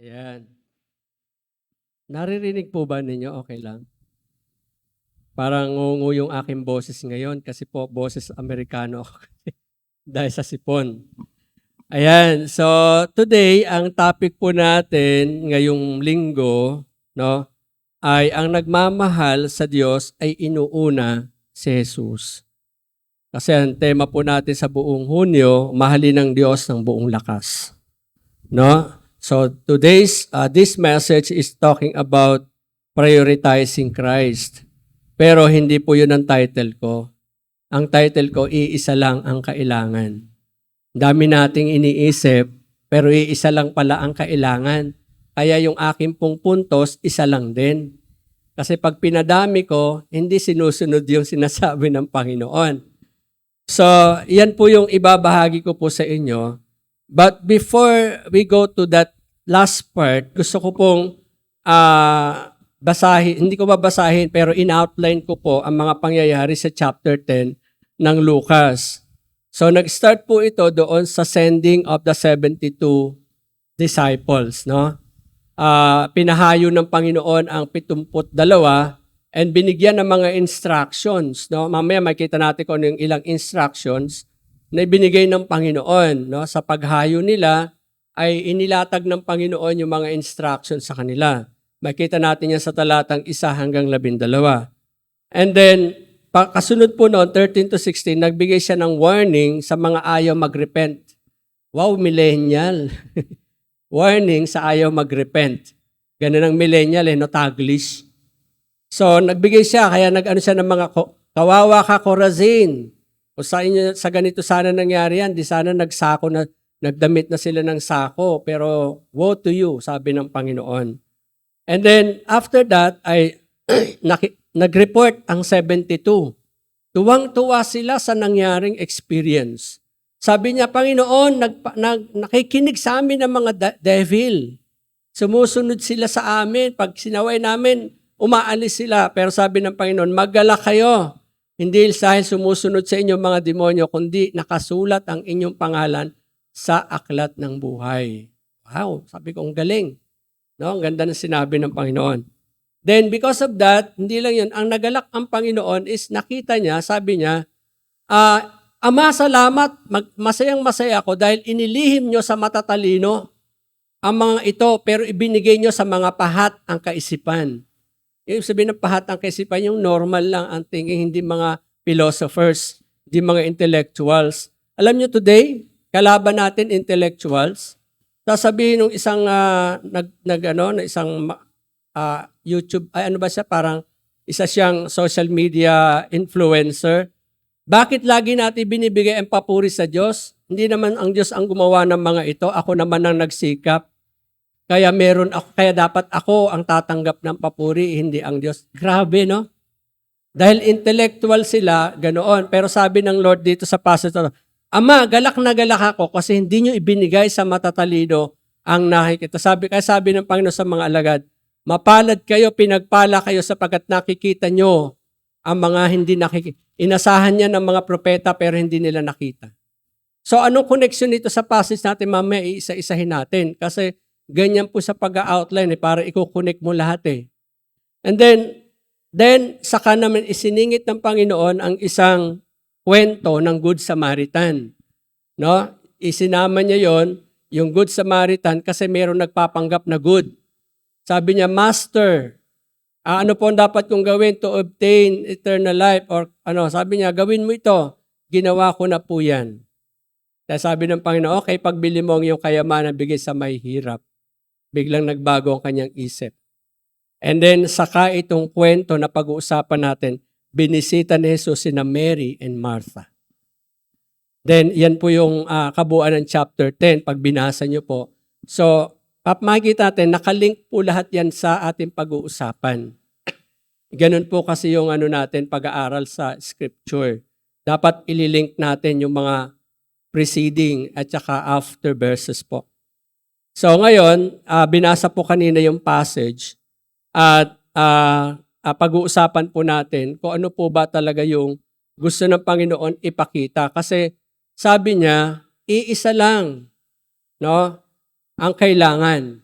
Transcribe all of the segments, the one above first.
Ayan. Naririnig po ba ninyo? Okay lang? Parang ngungu yung aking boses ngayon kasi po boses Amerikano ako dahil sa sipon. Ayan, so today ang topic po natin ngayong linggo, no, ay ang nagmamahal sa Diyos ay inuuna si Jesus. Kasi ang tema po natin sa buong Hunyo, mahalin ng Diyos ng buong lakas. No? So this message is talking about prioritizing Christ. Pero hindi po yun ang title ko. Ang title ko, iisa lang ang kailangan. Dami nating iniisip, pero iisa lang pala ang kailangan. Kaya yung aking pong puntos, isa lang din. Kasi pag pinadami ko, hindi sinusunod yung sinasabi ng Panginoon. So, yan po yung ibabahagi ko po sa inyo. But before we go to that last part, gusto ko pong basahin, hindi ko babasahin, pero in-outline ko po ang mga pangyayari sa chapter 10 ng Lucas. So, nag-start po ito doon sa sending of the 72 disciples, no? Pinahayo ng Panginoon ang 72 and binigyan ng mga instructions, no? Mamaya makita natin kung ano yung ilang instructions na ibinigay ng Panginoon, no? Sa paghayo nila ay inilatag ng Panginoon yung mga instructions sa kanila. Makita natin yan sa talatang 1 hanggang 12. And then, kasunod po noon, 13 to 16, nagbigay siya ng warning sa mga ayaw mag-repent. Wow, millennial. Warning sa ayaw mag-repent. Ganun ang millennial, no? Taglish. So, nagbigay siya, kaya nag-ano siya ng mga, kawawa ka, Corazin. O sa ganito sana nangyari yan, di sana nagdamit na sila ng sako, pero woe to you, sabi ng Panginoon. And then, after that, ay nag-report ang 72. Tuwang-tuwa sila sa nangyaring experience. Sabi niya, Panginoon, nakikinig sa amin ng mga devil. Sumusunod sila sa amin. Pag sinaway namin, umaalis sila. Pero sabi ng Panginoon, mag-alala kayo. Hindi dahil sumusunod sa inyong mga demonyo, kundi nakasulat ang inyong pangalan sa aklat ng buhay. Wow, sabi ko, ang galing. No, ang ganda ng sinabi ng Panginoon. Then, because of that, hindi lang yun, ang nagalak ang Panginoon is nakita niya, sabi niya, Ama, salamat, masayang-masaya ako dahil inilihim nyo sa matatalino ang mga ito, pero ibinigay nyo sa mga pahat ang kaisipan. Ibig sabihin ng pahat ang kaisipan, yung normal lang ang thinking, hindi mga philosophers, hindi mga intellectuals. Alam nyo today, kalaban natin intellectuals, sasabihin ng isang YouTube, ay ano ba siya, parang isa siyang social media influencer. Bakit lagi natin binibigay ang papuri sa Diyos? Hindi naman ang Diyos ang gumawa ng mga ito, ako naman ang nagsikap. Kaya dapat ako ang tatanggap ng papuri, hindi ang Diyos. Grabe, no? Dahil intellectual sila, ganoon. Pero sabi ng Lord dito sa passage, Ama, galak na galak ako kasi hindi nyo ibinigay sa matatalino ang nakikita. Sabi ng Panginoon sa mga alagad, mapalad kayo, pinagpala kayo sapagkat nakikita nyo ang mga hindi nakikita. Inasahan niya ng mga propeta pero hindi nila nakita. So anong connection nito sa passage natin? Mamaya iisa-isahin natin kasi ganyan po sa pag-outline para i-connect mo lahat eh. And then saka naman isiningit ng Panginoon ang isang kwento ng Good Samaritan. No? Isinama niya yon, yung Good Samaritan, kasi mayroong nagpapanggap na good. Sabi niya, Master, ano po ang dapat kong gawin to obtain eternal life? Or sabi niya, gawin mo ito. Ginawa ko na po yan. Kaya sabi ng Panginoon, okay, pagbili mo ang iyong kayamanan, bigay sa may hirap. Biglang nagbago ang kanyang isip. And then, saka itong kwento na pag-uusapan natin, binisita ni Jesus sina Mary and Martha. Then, yan po yung kabuuan ng chapter 10, pag binasa nyo po. So, makikita natin, nakalink po lahat yan sa ating pag-uusapan. Ganun po kasi yung natin, pag-aaral sa scripture. Dapat ililink natin yung mga preceding at saka after verses po. So, ngayon, binasa po kanina yung passage at pag-uusapan po natin kung ano po ba talaga yung gusto ng Panginoon ipakita. Kasi sabi niya, iisa lang, no, ang kailangan.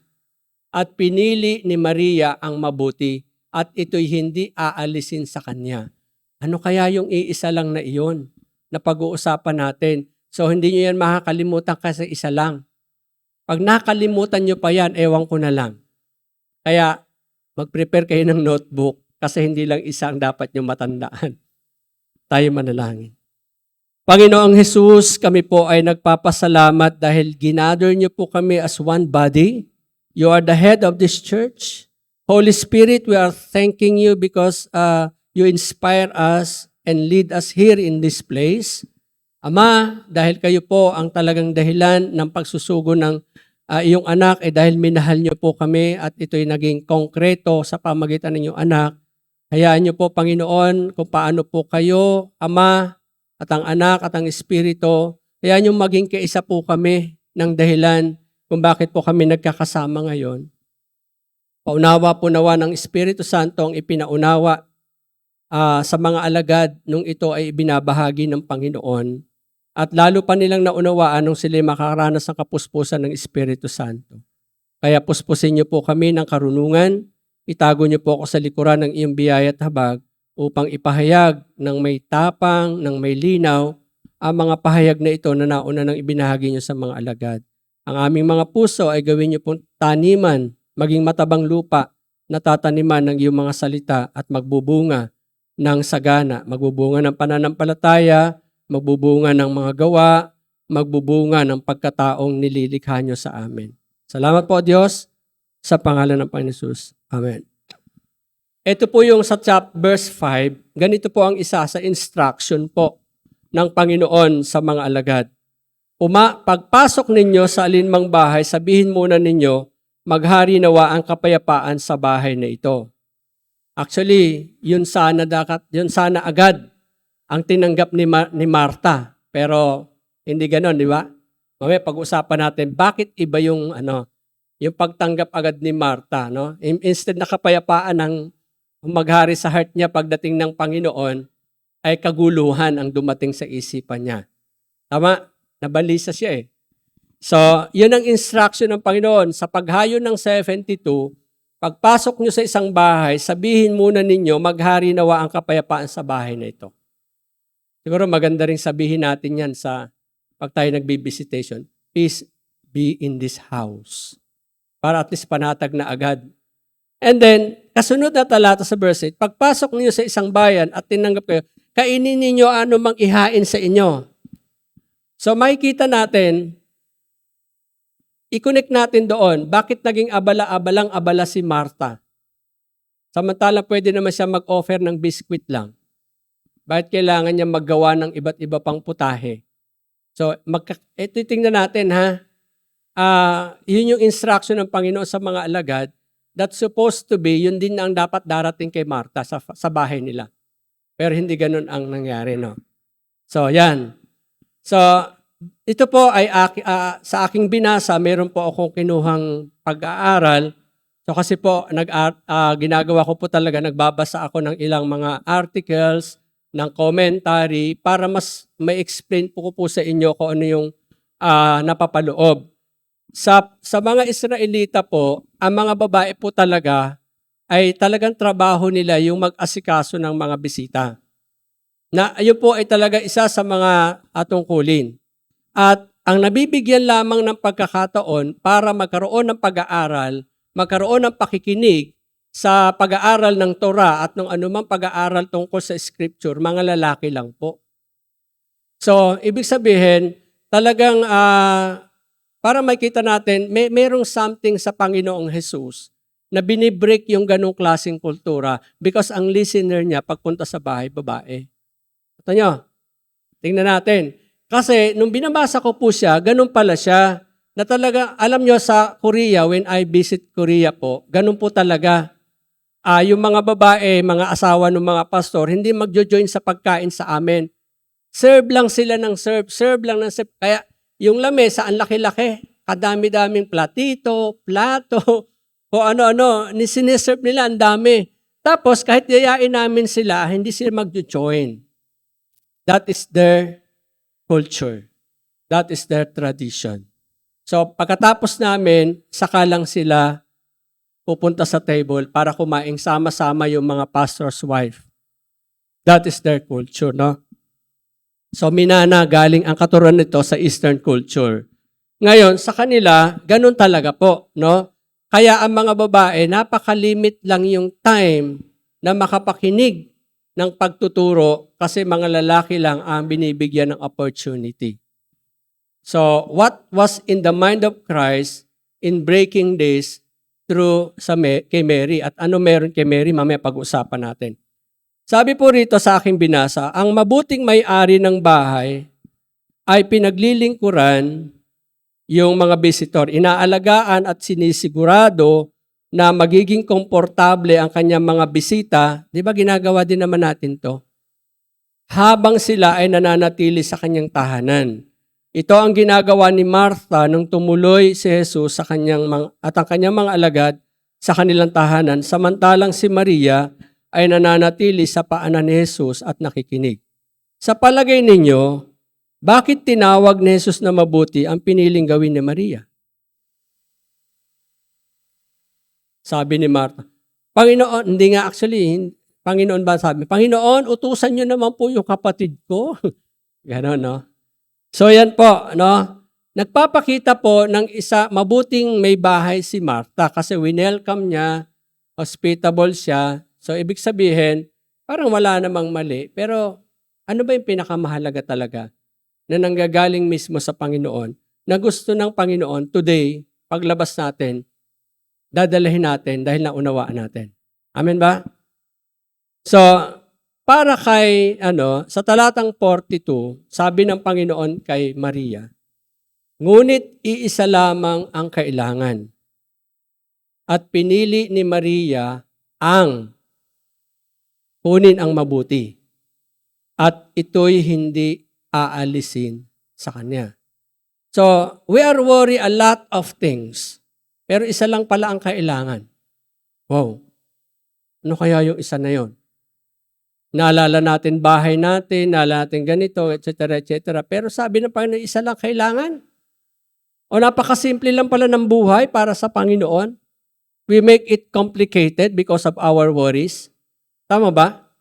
at pinili ni Maria ang mabuti at ito'y hindi aalisin sa kanya. Ano kaya yung iisa lang na iyon na pag-uusapan natin? So hindi nyo yan makakalimutan kasi isa lang. Pag nakalimutan nyo pa yan, ewan ko na lang. Kaya mag-prepare kayo ng notebook kasi hindi lang isa ang dapat nyo matandaan. Tayo manalangin. Panginoong Jesus, kami po ay nagpapasalamat dahil ginather niyo po kami as one body. You are the head of this church. Holy Spirit, we are thanking you because you inspire us and lead us here in this place. Ama, dahil kayo po ang talagang dahilan ng pagsusugo ng iyong anak, dahil minahal niyo po kami at ito'y naging konkreto sa pamagitan ng iyong anak. Hayaan niyo po, Panginoon, kung paano po kayo, Ama, at ang anak at ang espiritu, hayaan niyo maging kaisa po kami ng dahilan kung bakit po kami nagkakasama ngayon. Paunawa po nawa ng Espiritu Santo ang ipinaunawa sa mga alagad nung ito ay ibinabahagi ng Panginoon. At lalo pa nilang naunawaan nung sila makaranas ng kapuspusan ng Espiritu Santo. Kaya puspusin niyo po kami ng karunungan, itago niyo po ako sa likuran ng iyong biyaya at habag upang ipahayag ng may tapang, ng may linaw, ang mga pahayag na ito na nauna nang ibinahagi niyo sa mga alagad. Ang aming mga puso ay gawin niyo pong taniman, maging matabang lupa na tataniman ng iyong mga salita at magbubunga ng sagana, magbubunga ng pananampalataya, magbubunga ng mga gawa, magbubunga ng pagkataong nililikha niyo sa amin. Salamat po, Diyos, sa pangalan ng Panginoon Jesus. Amen. Ito po yung sa verse 5, ganito po ang isa sa instruction po ng Panginoon sa mga alagad. Pagpasok ninyo sa alinmang bahay, sabihin muna ninyo, maghari nawa ang kapayapaan sa bahay na ito. Actually, yun sana agad ang tinanggap ni Marta. Pero hindi ganoon, di ba? Mamaya pag-usapan natin bakit iba yung yung pagtanggap agad ni Marta, no? Instead na kapayapaan ng maghari sa heart niya pagdating ng Panginoon, ay kaguluhan ang dumating sa isipan niya. Tama? Nabalisa siya eh. So, yun ang instruction ng Panginoon. Sa paghayo ng 72, pagpasok nyo sa isang bahay, sabihin muna ninyo, maghari nawa ang kapayapaan sa bahay na ito. Siguro maganda rin sabihin natin yan pag tayo nagbi-visitation. Peace be in this house. Para at least panatag na agad. And then, kasunod na talata sa verse 8, pagpasok niyo sa isang bayan at tinanggap kayo, kainin ninyo ano mang ihain sa inyo. So makikita natin, i-connect natin doon, bakit naging abala si Marta? Samantala pwede naman siya mag-offer ng biskwit lang. Bakit kailangan niya maggawa ng iba't iba pang putahe? So, ito tingnan natin ha. Yun yung instruction ng Panginoon sa mga alagad. That's supposed to be, yun din ang dapat darating kay Marta sa bahay nila. Pero hindi ganun ang nangyari, no? So, yan. So, ito po ay sa aking binasa, meron po akong kinuhang pag-aaral. So, kasi po, ginagawa ko po talaga, nagbabasa ako ng ilang mga articles, ng commentary para mas ma-explain po ko po sa inyo kung ano yung napapaloob. Sa mga Israelita po, ang mga babae po talaga ay talagang trabaho nila yung mag-asikaso ng mga bisita. Na ayun po ay talaga isa sa mga tungkulin. At ang nabibigyan lamang ng pagkakataon para magkaroon ng pag-aaral, magkaroon ng pakikinig sa pag-aaral ng Torah at ng anumang pag-aaral tungkol sa Scripture, mga lalaki lang po. So, ibig sabihin, talagang para makita natin, merong something sa Panginoong Jesus na binibreak yung ganong klaseng kultura because ang listener niya pagpunta sa bahay, babae. Ito nyo, tingnan natin. Kasi nung binabasa ko po siya, ganun pala siya. Na talaga, alam nyo sa Korea, when I visit Korea po, ganun po talaga. Yung mga babae, mga asawa ng mga pastor, hindi magjo-join sa pagkain sa amin. Serve lang sila ng serve lang ng serve. Kaya yung lamesa, ang laki-laki. Kadami-daming platito, plato, o ano-ano, siniserve nila, ang dami. Tapos kahit yayain namin sila, hindi sila magjo-join. That is their culture. That is their tradition. So pagkatapos namin, saka lang sila pupunta sa table para kumain sama-sama yung mga pastor's wife. That is their culture, no? So minana galing ang katuruan nito sa Eastern culture. Ngayon, sa kanila, ganun talaga po, no? Kaya ang mga babae, napakalimit lang yung time na makapakinig ng pagtuturo kasi mga lalaki lang ang binibigyan ng opportunity. So, what was in the mind of Christ in breaking this through kay Mary? At ano meron kay Mary? Mamaya pag-usapan natin. Sabi po rito sa aking binasa, ang mabuting may-ari ng bahay ay pinaglilingkuran yung mga visitor. Inaalagaan at sinisigurado na magiging komportable ang kanyang mga bisita. Di ba ginagawa din naman natin to? Habang sila ay nananatili sa kanyang tahanan. Ito ang ginagawa ni Martha nung tumuloy si Jesus sa at ang kanyang mga alagad sa kanilang tahanan, samantalang si Maria ay nananatili sa paanan ni Jesus at nakikinig. Sa palagay ninyo, bakit tinawag ni Jesus na mabuti ang piniling gawin ni Maria? Sabi ni Martha, Panginoon, hindi nga actually, Panginoon ba sabi? Panginoon, utusan niyo naman po yung kapatid ko. Ganon, no? So yan po, no? Nagpapakita po ng mabuting may bahay si Martha kasi winelcome niya, hospitable siya. So ibig sabihin, parang wala namang mali. Pero ano ba yung pinakamahalaga talaga na nanggagaling mismo sa Panginoon na gusto ng Panginoon today, paglabas natin, dadalahin natin dahil naunawaan natin. Amen ba? So, para kay, sa talatang 42, sabi ng Panginoon kay Maria, ngunit iisa lamang ang kailangan. At pinili ni Maria ang kunin ang mabuti. At ito'y hindi aalisin sa kanya. So, we are worried a lot of things. Pero isa lang pala ang kailangan. Wow. Ano kaya yung isa na yon? Naalala natin bahay natin, naalala natin ganito, etc., etc. Pero sabi ng Panginoon, isa lang kailangan. O napakasimple lang pala ng buhay para sa Panginoon. We make it complicated because of our worries. Tama ba?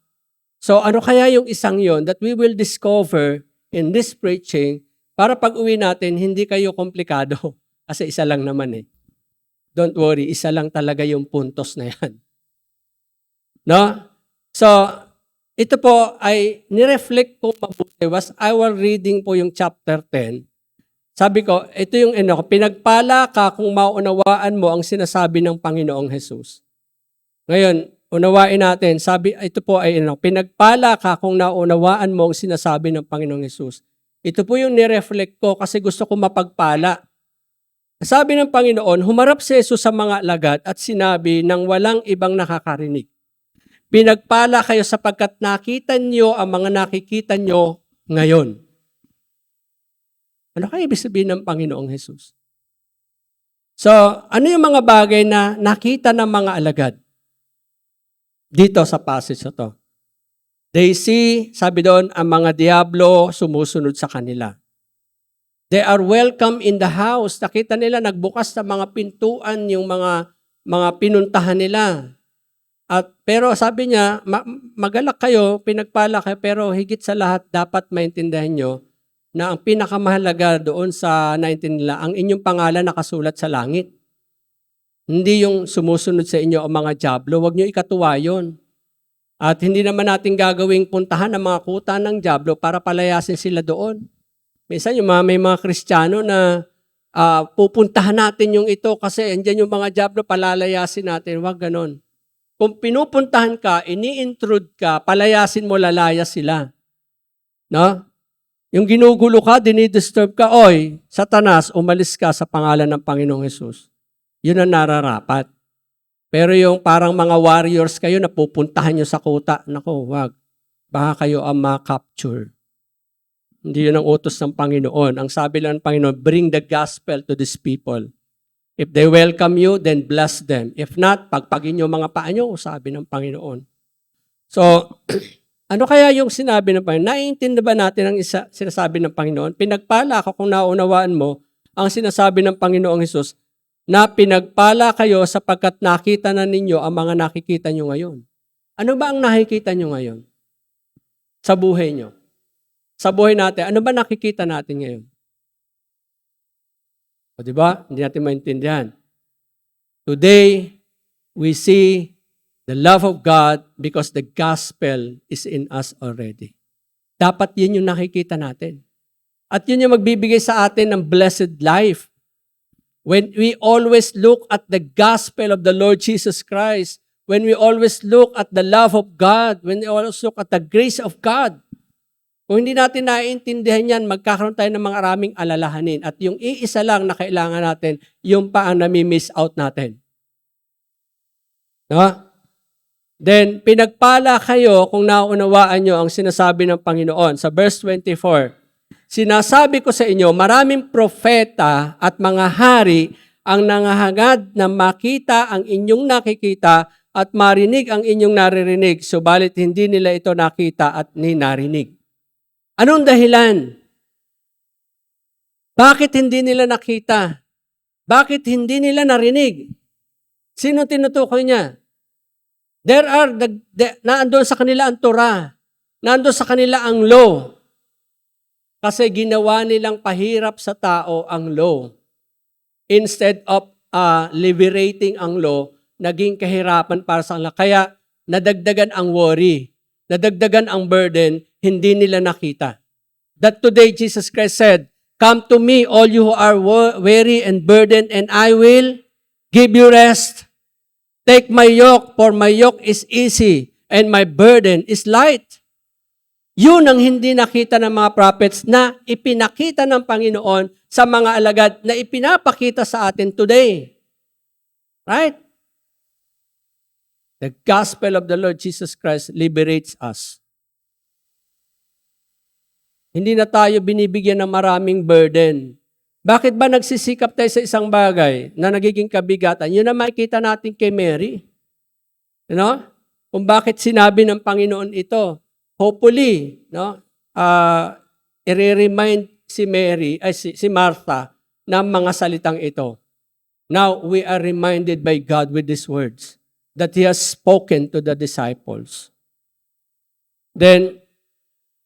So ano kaya yung isang yon that we will discover in this preaching para pag-uwi natin, hindi kayo komplikado. Kasi isa lang naman eh. Don't worry, isa lang talaga yung puntos na yan. No? So, ito po ay nireflect ko mabuti. Was our reading po yung chapter 10. Sabi ko, ito yung pinagpala ka kung maunawaan mo ang sinasabi ng Panginoong Jesus. Ngayon, unawain natin, ito po ay pinagpala ka kung naunawaan mo ang sinasabi ng Panginoong Jesus. Ito po yung nireflect ko kasi gusto ko mapagpala. Sabi ng Panginoon, humarap si Jesus sa mga alagad at sinabi ng walang ibang nakakarinig. Pinagpala kayo sapagkat nakita niyo ang mga nakikita niyo ngayon. Ano kaya ibig sabihin ng Panginoong Jesus? So, ano yung mga bagay na nakita ng mga alagad? Dito sa passage na to. They see, sabi doon, ang mga diablo sumusunod sa kanila. They are welcome in the house. Nakita nila, nagbukas sa mga pintuan yung mga pinuntahan nila. Pero sabi niya, magalak kayo, pinagpala kayo, pero higit sa lahat, dapat maintindihan nyo na ang pinakamahalaga doon sa 19 nila, ang inyong pangalan nakasulat sa langit. Hindi yung sumusunod sa inyo ang mga diablo, huwag nyo ikatuwa yun. At hindi naman natin gagawing puntahan ng mga kuta ng diablo para palayasin sila doon. Minsan may mga Kristiyano na pupuntahan natin yung ito kasi andyan yung mga diablo, palalayasin natin. Huwag ganon. Kung pinupuntahan ka, ini-intrude ka, palayasin mo, lalayas sila. No? Yung ginugulo ka, dinidisturb ka, oy, Satanas, umalis ka sa pangalan ng Panginoong Hesus. Yun ang nararapat. Pero yung parang mga warriors kayo na pupuntahan nyo sa kuta, nako, wag. Baka kayo ang ma-capture. Hindi yun ang utos ng Panginoon. Ang sabi lang ng Panginoon, bring the gospel to these people. If they welcome you, then bless them. If not, pagpagin nyo mga paa nyo, sabi ng Panginoon. So, ano kaya yung sinabi ng Panginoon? Naiintindi ba natin ang sinasabi ng Panginoon? Pinagpala ka kung naunawaan mo ang sinasabi ng Panginoong Hesus. na pinagpala kayo sapagkat nakita na ninyo ang mga nakikita nyo ngayon. Ano ba ang nakikita nyo ngayon? Sa buhay nyo. Sa buhay natin, ano ba nakikita natin ngayon? O diba? Hindi natin maintindihan. Today, we see the love of God because the gospel is in us already. Dapat yun yung nakikita natin. At yun yung magbibigay sa atin ng blessed life. When we always look at the gospel of the Lord Jesus Christ, when we always look at the love of God, when we always look at the grace of God, kung hindi natin naiintindihan yan, magkakaroon tayo ng mga maraming alalahanin. At yung iisa lang na kailangan natin, yung pa ang nami-miss out natin. No? Then, pinagpala kayo kung naunawaan nyo ang sinasabi ng Panginoon. Sa verse 24, sinasabi ko sa inyo, maraming propeta at mga hari ang nangahangad na makita ang inyong nakikita at marinig ang inyong naririnig, subalit hindi nila ito nakita at ninarinig. Anong dahilan? Bakit hindi nila nakita? Bakit hindi nila narinig? Sino tinutukoy niya? Naandun sa kanila ang Torah. Naandun sa kanila ang law. Kasi ginawa nilang pahirap sa tao ang law. Instead of liberating ang law, naging kahirapan para sa kanila. Kaya nadagdagan ang worry. Nadagdagan ang burden, hindi nila nakita. That today Jesus Christ said, "Come to me, all you who are weary and burdened, and I will give you rest. Take my yoke, for my yoke is easy, and my burden is light." Yun ang hindi nakita ng mga prophets na ipinakita ng Panginoon sa mga alagad na ipinapakita sa atin today. Right? The gospel of the Lord Jesus Christ liberates us. Hindi na tayo binibigyan ng maraming burden. Bakit ba nagsisikap tayo sa isang bagay na nagiging kabigatan? Yun na makikita natin kay Mary. You know? Kung bakit sinabi ng Panginoon ito. Hopefully, no? I-remind si Martha ng mga salitang ito. Now, we are reminded by God with these words that He has spoken to the disciples. Then,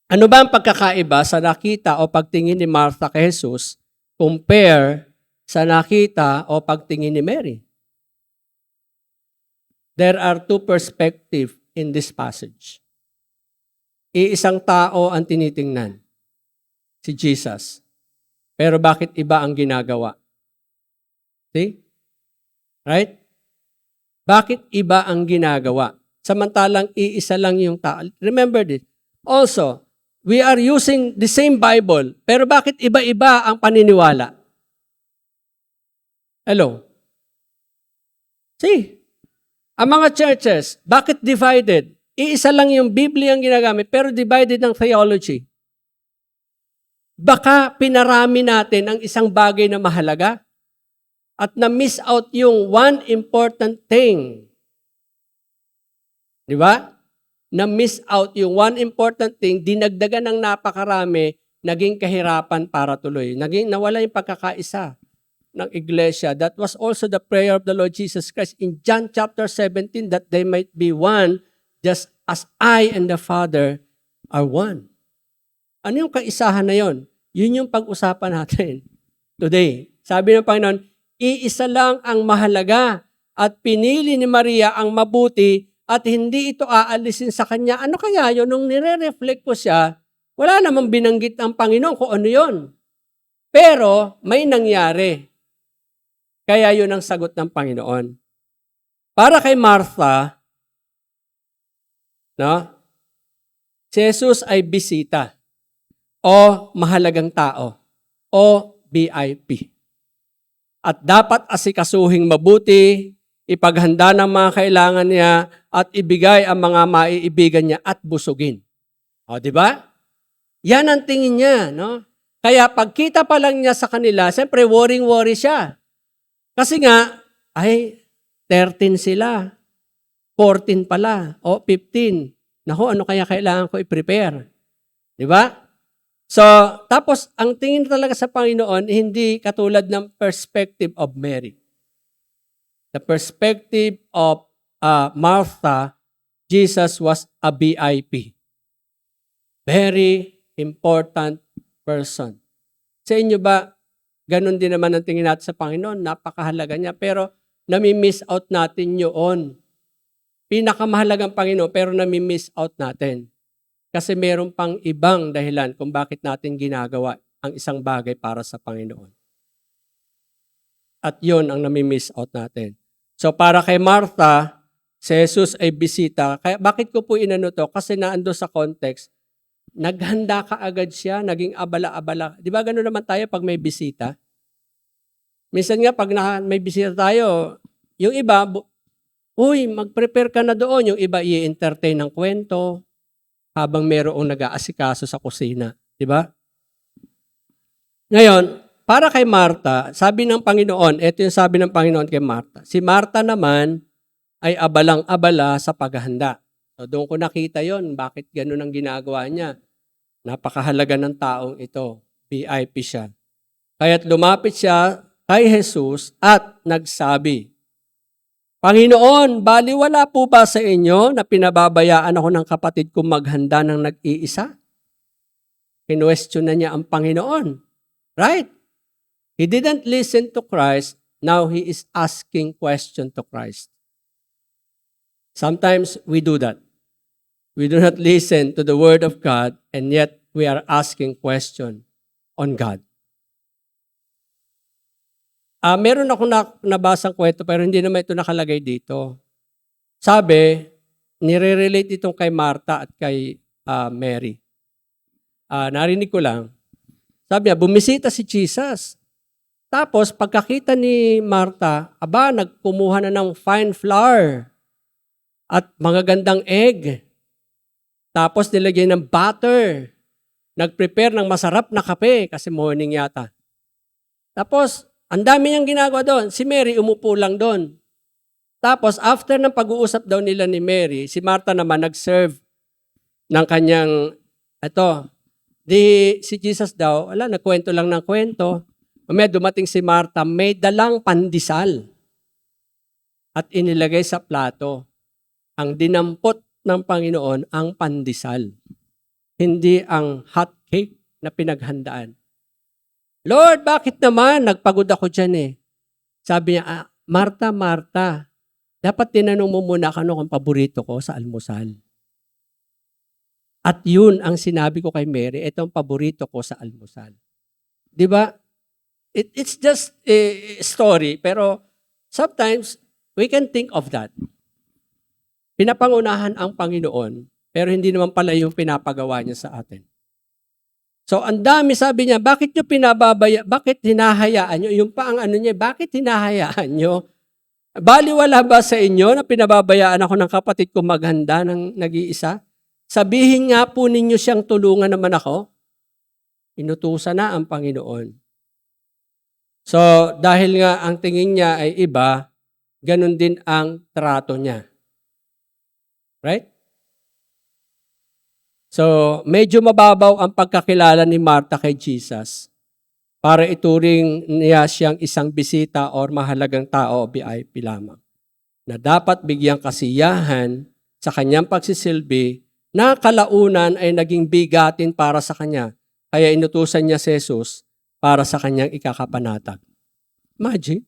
ano ba ang pagkakaiba sa nakita o pagtingin ni Martha kay Jesus compare sa nakita o pagtingin ni Mary? There are two perspectives in this passage. Iisang tao ang tinitingnan, si Jesus. Pero bakit iba ang ginagawa? See? Right? Bakit iba ang ginagawa? Samantalang iisa lang yung tao. Remember this. Also, we are using the same Bible, pero bakit iba-iba ang paniniwala? Hello? See? Ang mga churches, bakit divided? Iisa lang yung Biblia ang ginagamit, pero divided ng theology. Baka pinarami natin ang isang bagay na mahalaga at na-miss out yung one important thing. Di ba? Na-miss out yung one important thing, dinagdagan ng napakarami, naging kahirapan para tuloy. Nawala yung pagkakaisa ng iglesia. That was also the prayer of the Lord Jesus Christ in John chapter 17, that they might be one, just as I and the Father are one. Ano yung kaisahan na yon? Yun yung pag-usapan natin today. Sabi ng Panginoon, iisa lang ang mahalaga at pinili ni Maria ang mabuti at hindi ito aalisin sa kanya. Ano kaya yun? Nung nire-reflect ko siya, wala namang binanggit ang Panginoon kung ano yun. Pero may nangyari. Kaya yun ang sagot ng Panginoon. Para kay Martha, no? Si Jesus ay bisita o mahalagang tao o VIP. At dapat asikasuhing mabuti, ipaghanda ng mga kailangan niya at ibigay ang mga maiibigan niya at busugin. O, di ba? Yan ang tingin niya, no? Kaya pagkita pa lang niya sa kanila, siyempre worry siya. Kasi nga, ay 13 sila. 14 pala, o 15. Naku, ano kaya kailangan ko i-prepare? Di ba? So, tapos, ang tingin talaga sa Panginoon, hindi katulad ng perspective of Mary. the perspective of Martha, Jesus was a VIP. Very important person. Sa inyo ba, ganun din naman ang tingin natin sa Panginoon, napakahalaga niya, pero nami-miss out natin yun. Pinakamahalagang Panginoon, pero nami-miss out natin. Kasi meron pang ibang dahilan kung bakit natin ginagawa ang isang bagay para sa Panginoon. At yun ang nami-miss out natin. So para kay Martha, si Jesus ay bisita. Kaya bakit ko po inano to? Kasi naando sa context, naghanda ka agad siya, naging abala-abala. Di ba gano'n naman tayo pag may bisita? Minsan nga pag may bisita tayo, yung iba, uy, mag-prepare ka na doon. Yung iba i-entertain ng kwento habang mayroong nag-aasikaso sa kusina. Di ba? Ngayon, para kay Martha, sabi ng Panginoon, ito yung sabi ng Panginoon kay Martha. Si Martha naman ay abalang-abala sa paghahanda. So doon ko nakita yon, bakit gano'n ang ginagawa niya. Napakahalaga ng taong ito. VIP siya. Kaya't lumapit siya kay Jesus at nagsabi, Panginoon, baliwala po ba sa inyo na pinababayaan ako ng kapatid kong maghanda ng nag-iisa? Kinwestiyon na niya ang Panginoon. Right? He didn't listen to Christ. Now he is asking question to Christ. Sometimes we do that. We do not listen to the Word of God and yet we are asking question on God. Meron ako nabasang kwento pero hindi naman ito nakalagay dito. Sabi, nire-relate itong kay Martha at kay Mary. Narinig ko lang. Sabi niya, bumisita si Jesus. Tapos, pagkakita ni Martha, nagkumuha na ng fine flour at mga gandang egg. Tapos, nilagyan ng butter. Nag-prepare ng masarap na kape kasi morning yata. Tapos, ang dami niyang ginagawa doon. Si Mary umupo lang doon. Tapos, after ng pag-uusap daw nila ni Mary, si Martha naman nag-serve ng kanyang, si Jesus daw, nagkwento lang ng kwento. Mamaya dumating si Martha, may dalang pandesal at inilagay sa plato. Ang dinampot ng Panginoon ang pandesal, hindi ang hot cake na pinaghandaan. Lord, bakit naman? Nagpagod ako dyan eh. Sabi niya, Martha, Martha, dapat tinanong mo muna kung paborito ko sa almusal. At yun ang sinabi ko kay Mary, ito ang paborito ko sa almusal. Di ba? It's just a story, pero sometimes we can think of that. Pinapangunahan ang Panginoon, pero hindi naman pala yung pinapagawa niya sa atin. So, ang dami sabi niya, bakit nyo bakit hinahayaan nyo? Yung pa ang niya, bakit hinahayaan nyo? Baliwala ba sa inyo na pinababayaan ako ng kapatid ko maghanda ng nag-iisa? Sabihin nga po ninyo siyang tulungan naman ako. Inutusan na ang Panginoon. So, dahil nga ang tingin niya ay iba, ganun din ang trato niya. Right? So, medyo mababaw ang pagkakilala ni Martha kay Jesus para ituring niya siyang isang bisita or mahalagang tao o VIP lamang na dapat bigyang kasiyahan sa kanyang pagsisilbi na kalaunan ay naging bigatin para sa kanya. Kaya inutusan niya si Jesus para sa kanyang ikakapanatag. Imagine.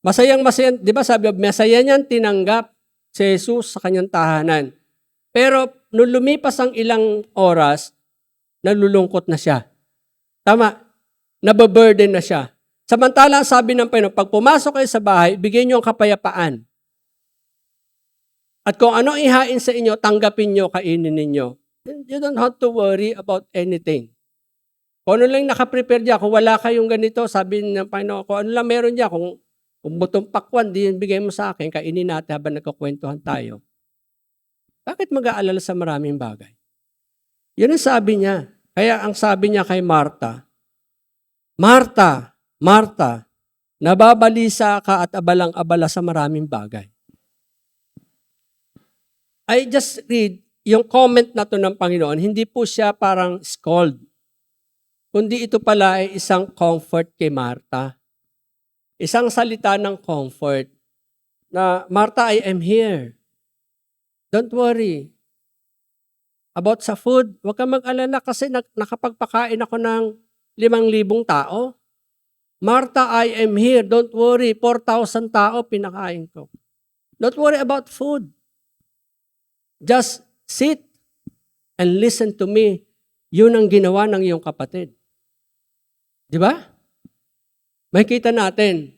Masayang-masaya, di ba sabi, masaya niyang tinanggap si Jesus sa kanyang tahanan. Pero nung lumipas ang ilang oras, nalulungkot na siya. Tama, nababurden na siya. Samantala, sabi ng Panginoon, pag pumasok kayo sa bahay, bigyan niyo ang kapayapaan. At kung ano ihain sa inyo, tanggapin niyo, kainin ninyo. You don't have to worry about anything. Kung ano lang nakaprepare diya, kung wala kayong ganito, sabi ng Panginoon, kung ano lang meron diya, kung butong pakwan, di yun bigay mo sa akin, kainin natin habang nagkukwentuhan tayo. Bakit mag-aalala sa maraming bagay? Yun ang sabi niya. Kaya ang sabi niya kay Martha, Martha, Martha, nababalisa ka at abalang-abala sa maraming bagay. I just read yung comment na to ng Panginoon, hindi po siya parang scold, kundi ito pala ay isang comfort kay Martha. Isang salita ng comfort na, Martha, I am here. Don't worry. About sa food, huwag kang mag-alala kasi nakapagpakain ako ng 5,000 tao. Martha, I am here. Don't worry. 4,000 tao pinakain ko. Don't worry about food. Just sit and listen to me. Yun ang ginawa ng iyong kapatid. Di ba? Makikita natin.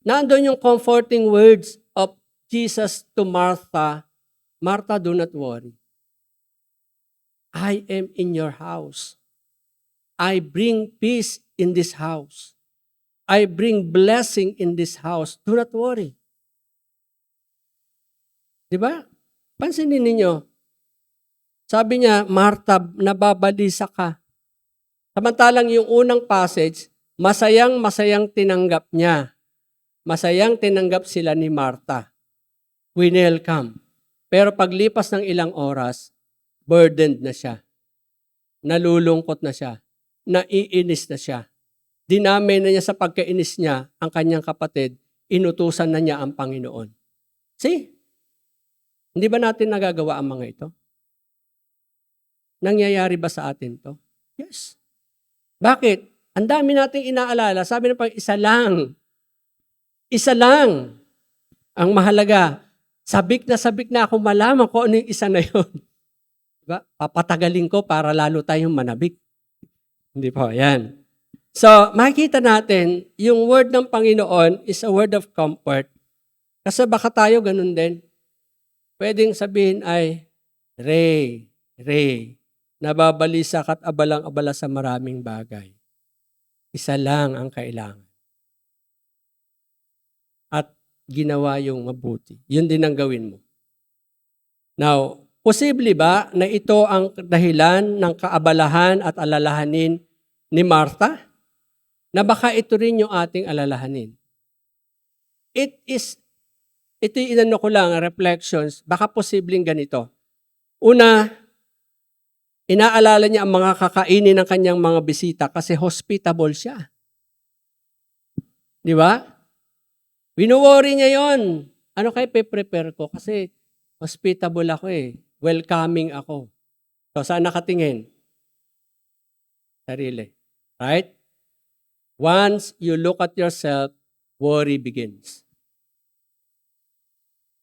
Nandun yung comforting words of Jesus to Martha. Martha, do not worry. I am in your house. I bring peace in this house. I bring blessing in this house. Do not worry. Di ba? Pansinin ninyo. Sabi niya, Martha, nababalisa ka. Samantalang yung unang passage, masayang tinanggap niya. Masayang tinanggap sila ni Martha. Winelcome. Pero paglipas ng ilang oras, burdened na siya. Nalulungkot na siya. Naiinis na siya. Dinamay na niya sa pagkainis niya ang kanyang kapatid. Inutusan na niya ang Panginoon. See? Hindi ba natin nagagawa ang mga ito? Nangyayari ba sa atin to? Yes. Bakit? Ang dami nating inaalala. Sabi na pang isa lang. Isa lang. Ang mahalaga, sabik na ako malaman ko ano yung isa na yun. Diba? Papatagalin ko para lalo tayong manabik. Hindi po, yan. So, makikita natin, yung word ng Panginoon is a word of comfort. Kasi baka tayo ganun din. Pwedeng sabihin ay, Ray, nababalisa at abalang-abala sa maraming bagay. Isa lang ang kailangan. At ginawa yung mabuti. Yun din ang gawin mo. Now, posible ba na ito ang dahilan ng kaabalahan at alalahanin ni Martha? Na baka ito rin yung ating alalahanin. Ito inano ko lang, reflections, baka posibleng ganito. Una, inaalala niya ang mga kakainin ng kanyang mga bisita kasi hospitable siya. Di ba? Wino-worry niya yon. Ano kayo pe-prepare ko? Kasi hospitable ako eh. Welcoming ako. So, saan nakatingin? Sarili. Right? Once you look at yourself, worry begins.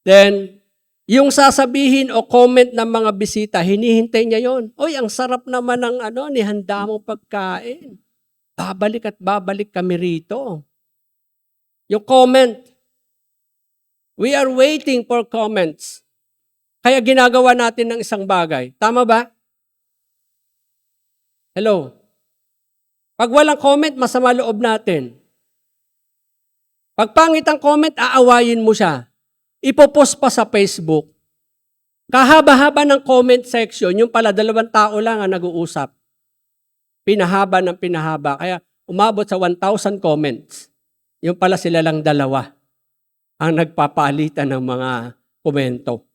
Then, yung sasabihin o comment ng mga bisita, hinihintay niya yon. Oy, ang sarap naman ng nihanda mong pagkain. Babalik at babalik kami rito. Yung comment. We are waiting for comments. Kaya ginagawa natin ng isang bagay. Tama ba? Hello? Pag walang comment, masama loob natin. Pag pangit ang comment, aawayin mo siya. Ipopost pa sa Facebook. Kahaba-haba ng comment section, yung pala 2 tao lang ang nag-uusap. Pinahaba ng pinahaba. Kaya umabot sa 1,000 comments. Yung pala sila lang 2 ang nagpapalitan ng mga komento.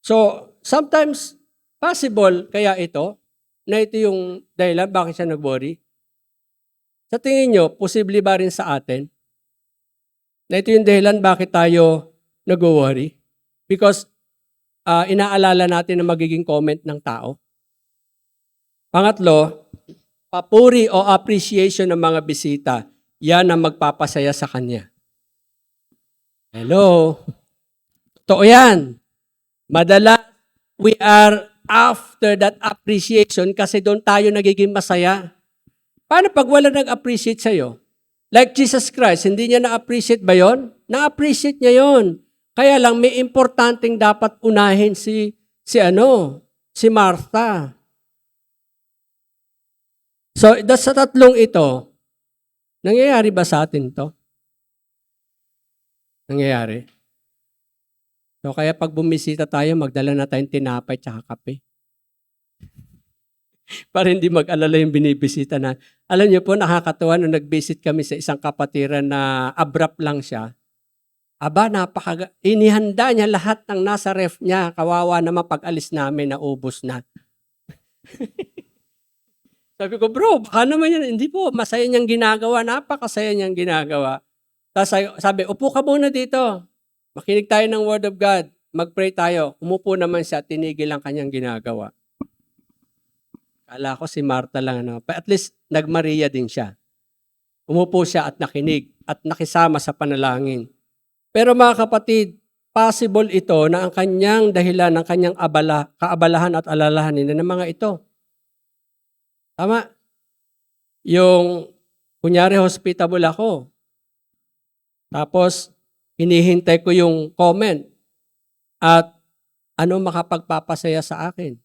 So, sometimes, possible kaya ito, na ito yung dahilan bakit siya nag-worry. Sa tingin nyo, posible ba rin sa atin? Na ito yung dahilan bakit tayo nag-worry? Because inaalala natin na magiging comment ng tao. Pangatlo, papuri o appreciation ng mga bisita, yan ang magpapasaya sa kanya. Hello? Totoo yan. Madalas, we are after that appreciation kasi doon tayo nagiging masaya. Paano pag wala nag-appreciate sa'yo? Like Jesus Christ, hindi niya na-appreciate ba yon? Na-appreciate niya yon. Kaya lang may importanteng dapat unahin si Martha. So, sa tatlong ito, nangyayari ba sa atin to? Nangyayari. So, kaya pag bumisita tayo, magdala na tayong tinapay tsaka kape. Para hindi mag-alala yung binibisita na. Alam niyo po, nakakatuwa nung nag-visit kami sa isang kapatiran na abrupt lang siya. Aba, inihanda niya lahat ng nasa ref niya. Kawawa naman pag-alis namin, naubos na. Sabi ko, bro, baka naman yan. Hindi po, masaya niyang ginagawa. Napakasaya niyang ginagawa. Tapos sabi, upo ka muna dito. Makinig tayo ng Word of God. Mag-pray tayo. Umupo naman siya, tinigil ang kanyang ginagawa. Kala ko si Martha lang. Ano. But at least, nag-Maria din siya. Umupo siya at nakinig at nakisama sa panalangin. Pero mga kapatid, possible ito na ang kanyang dahilan ng kanyang kaabalahan at alalahanin ng mga ito. Tama? Yung, kunyari hospitable ako. Tapos, hinihintay ko yung comment. At ano makapagpapasaya sa akin?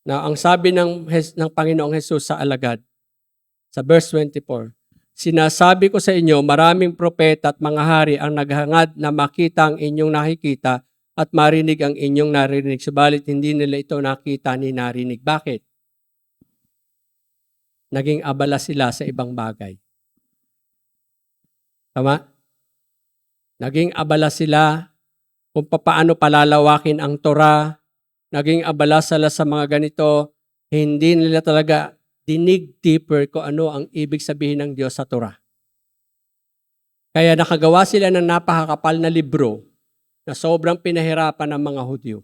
Now, ang sabi ng Panginoong Jesus sa alagad, sa verse 24, sinasabi ko sa inyo, maraming propeta at mga hari ang naghangad na makita ang inyong nakikita at marinig ang inyong narinig. Subalit hindi nila ito nakita ni narinig. Bakit? Naging abala sila sa ibang bagay. Tama? Naging abala sila kung paano palalawakin ang Torah. Naging abala sila sa mga ganito. Hindi nila talaga dinig deeper kung ano ang ibig sabihin ng Diyos sa Torah. Kaya nakagawa sila ng napakakapal na libro na sobrang pinahirapan ng mga Hudyo.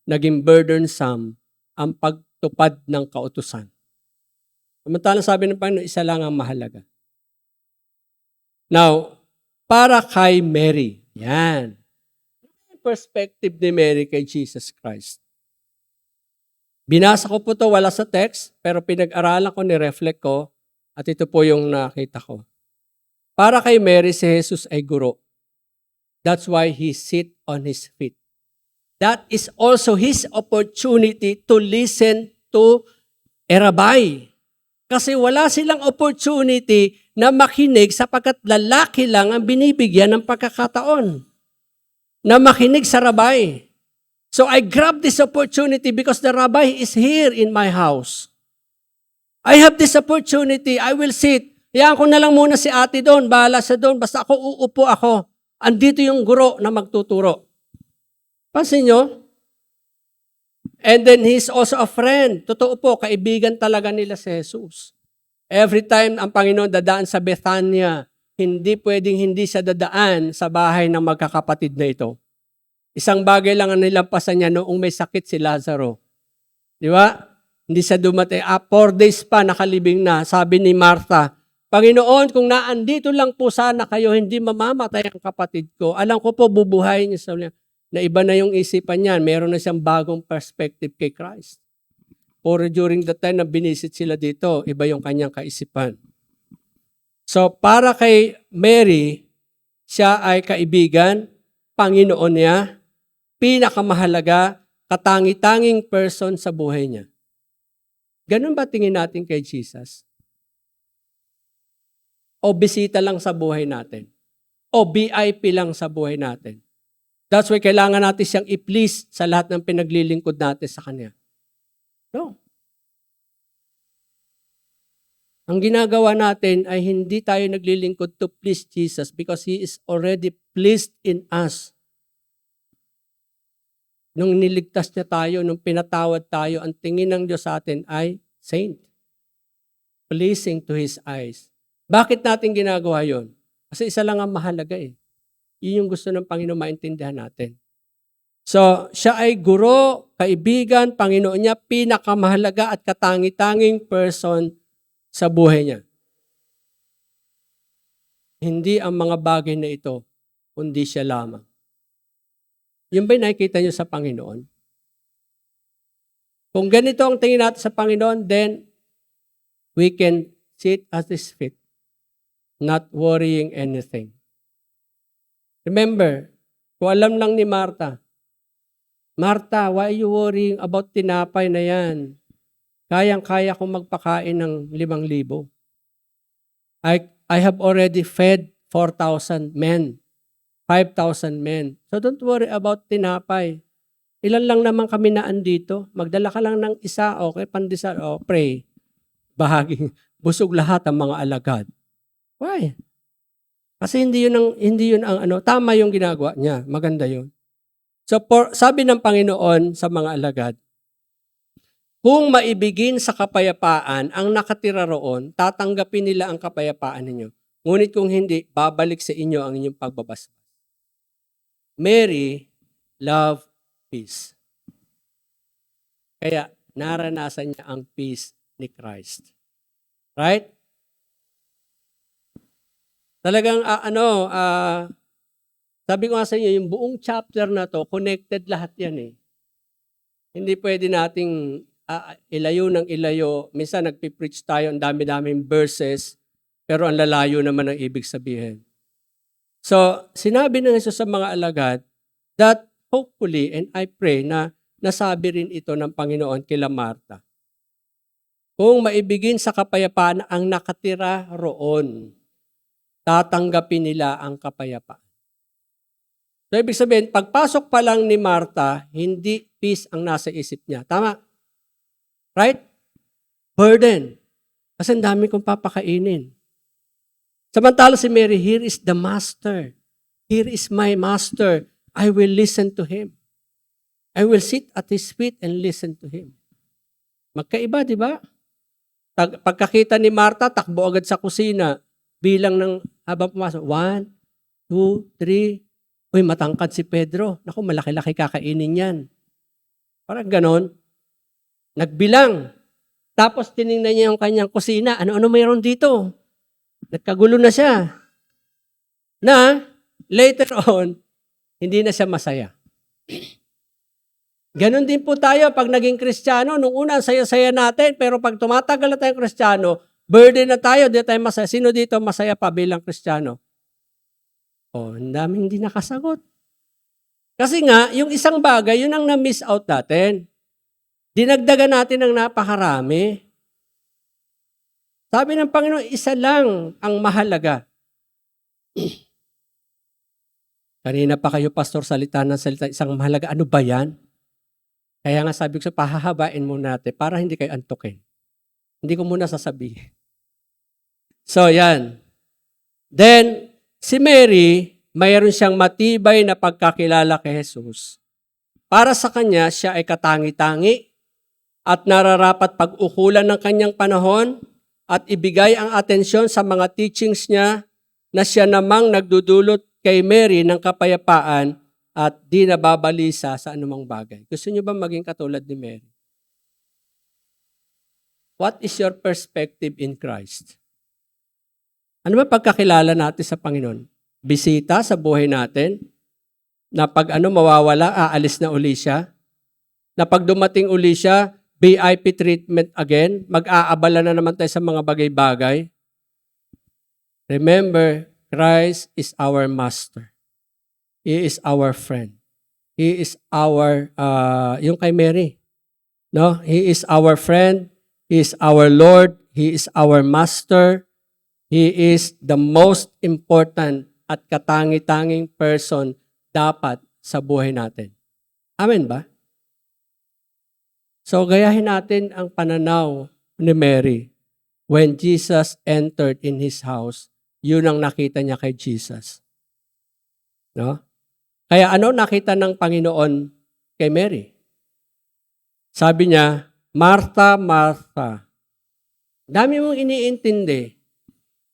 Naging burdensome ang pagtupad ng kautusan. Samantalang sabi ng Panginoon, isa lang ang mahalaga. Now, para kay Mary, yan. Perspective ni Mary kay Jesus Christ. Binasa ko po to wala sa text, pero pinag-aralan ko, ni-reflect ko, at ito po yung nakita ko. Para kay Mary, si Jesus ay guro. That's why he sit on his feet. That is also his opportunity to listen to a rabbi. Kasi wala silang opportunity na makinig sapagkat lalaki lang ang binibigyan ng pagkakataon na makinig sa rabbi. So I grabbed this opportunity because the rabbi is here in my house. I have this opportunity. I will sit. Hayaan ko na lang muna si ate doon. Bahala siya doon. Basta ako uupo ako. Andito yung guro na magtuturo. Pansin nyo? And then he's also a friend. Totoo po, kaibigan talaga nila si Jesus. Every time ang Panginoon dadaan sa Bethania, hindi pwedeng hindi siya dadaan sa bahay ng magkakapatid na ito. Isang bagay lang ang nilampasan niya noong may sakit si Lazaro. Di ba? Hindi siya dumatay. 4 days pa nakalibing na. Sabi ni Martha, Panginoon, kung naandito lang po sana kayo, hindi mamamatay ang kapatid ko. Alam ko po, bubuhayin niya sa na iba na yung isipan niya. Meron na siyang bagong perspective kay Christ. Or during the time na binisit sila dito, iba yung kanyang kaisipan. So, para kay Mary, siya ay kaibigan, Panginoon niya, pinakamahalaga, katangi-tanging person sa buhay niya. Ganun ba tingin natin kay Jesus? O bisita lang sa buhay natin? O VIP lang sa buhay natin? That's why kailangan natin siyang i-please sa lahat ng pinaglilingkod natin sa Kanya. No. Ang ginagawa natin ay hindi tayo naglilingkod to please Jesus because He is already pleased in us. Nung niligtas niya tayo, nung pinatawad tayo, ang tingin ng Diyos sa atin ay saint. Pleasing to His eyes. Bakit natin ginagawa yon? Kasi isa lang ang mahalaga eh. Yun yung gusto ng Panginoon maintindihan natin. So, siya ay guro, kaibigan, Panginoon niya, pinakamahalaga at katangi-tanging person sa buhay niya. Hindi ang mga bagay na ito, kundi siya lamang. Yung ba'y nakikita niyo sa Panginoon? Kung ganito ang tingin natin sa Panginoon, then we can sit at His feet, not worrying anything. Remember, kung alam lang ni Martha, Martha, why are you worrying about tinapay na yan? Kayang-kaya kong magpakain ng 5,000. I have already fed 4,000 men. 5,000 men. So don't worry about tinapay. Ilan lang naman kami nandito. Magdala ka lang ng isa, okay, pandesal, pray. Bahagi, busog lahat ang mga alagad. Why? Kasi hindi yun ang tama yung ginagawa niya. Maganda yun. So sabi ng Panginoon sa mga alagad, kung maibigin sa kapayapaan ang nakatira roon, tatanggapin nila ang kapayapaan ninyo. Ngunit kung hindi, babalik sa inyo ang inyong pagbabasbas. Mary loved peace. Kaya naranasan niya ang peace ni Christ. Right? Talagang sabi ko nga sa inyo, yung buong chapter na to, connected lahat yan eh. Hindi pwede nating ilayo ng ilayo. Minsan nagpipreach tayo, ang dami-daming verses, pero ang lalayo naman ang ibig sabihin. So, sinabi ng Jesus sa mga alagad that hopefully, and I pray na nasabi rin ito ng Panginoon kila Marta. Kung maibigin sa kapayapaan ang nakatira roon, tatanggapin nila ang kapayapaan. So, ibig sabihin, pagpasok pa lang ni Marta, hindi peace ang nasa isip niya. Tama? Right? Burden. Kasi ang dami kong papakainin. Samantala si Mary, here is the master. Here is my master. I will listen to him. I will sit at his feet and listen to him. Magkaiba, di ba? Pagkakita ni Marta, takbo agad sa kusina. Bilang ng habang pumasok, 1, 2, 3. Uy, matangkad si Pedro. Naku, malaki-laki kakainin yan. Parang ganon. Nagbilang. Tapos tinignan niya yung kanyang kusina. Ano-ano mayroon dito? Nagkagulo na siya. Na, later on, hindi na siya masaya. Ganon din po tayo pag naging Kristiyano. Nung una, saya-saya natin. Pero pag tumatagal na tayong Kristiyano, burden na tayo, di tayo masaya. Sino dito masaya pa bilang Kristiyano? Ang daming hindi nakasagot. Kasi nga, yung isang bagay, yun ang na-miss out natin. Dinagdagan natin ng napakarami. Sabi ng Panginoon, isa lang ang mahalaga. Kanina pa kayo, pastor, salita ng salita, isang mahalaga. Ano ba yan? Kaya nga sabi ko sa pahahabain muna natin para hindi kayo antukin. Hindi ko muna sasabihin. So, yan. Then, si Mary, mayroon siyang matibay na pagkakilala kay Jesus. Para sa kanya, siya ay katangi-tangi at nararapat pag-ukulan ng kanyang panahon at ibigay ang atensyon sa mga teachings niya na siya namang nagdudulot kay Mary ng kapayapaan at di nababalisa sa anumang bagay. Gusto niyo ba maging katulad ni Mary? What is your perspective in Christ? Ano ba pagkakilala natin sa Panginoon? Bisita sa buhay natin? Na pag mawawala, aalis na uli siya? Na pag dumating uli siya, VIP treatment again? Mag-aabala na naman tayo sa mga bagay-bagay? Remember, Christ is our master. He is our friend. He is our, yung kay Mary. No? He is our friend. He is our Lord. He is our master. He is the most important at katangi-tanging person dapat sa buhay natin. Amen ba? So, gayahin natin ang pananaw ni Mary. When Jesus entered in his house, yun ang nakita niya kay Jesus. No? Kaya ano nakita ng Panginoon kay Mary? Sabi niya, Martha, Martha, dami mong iniintindi.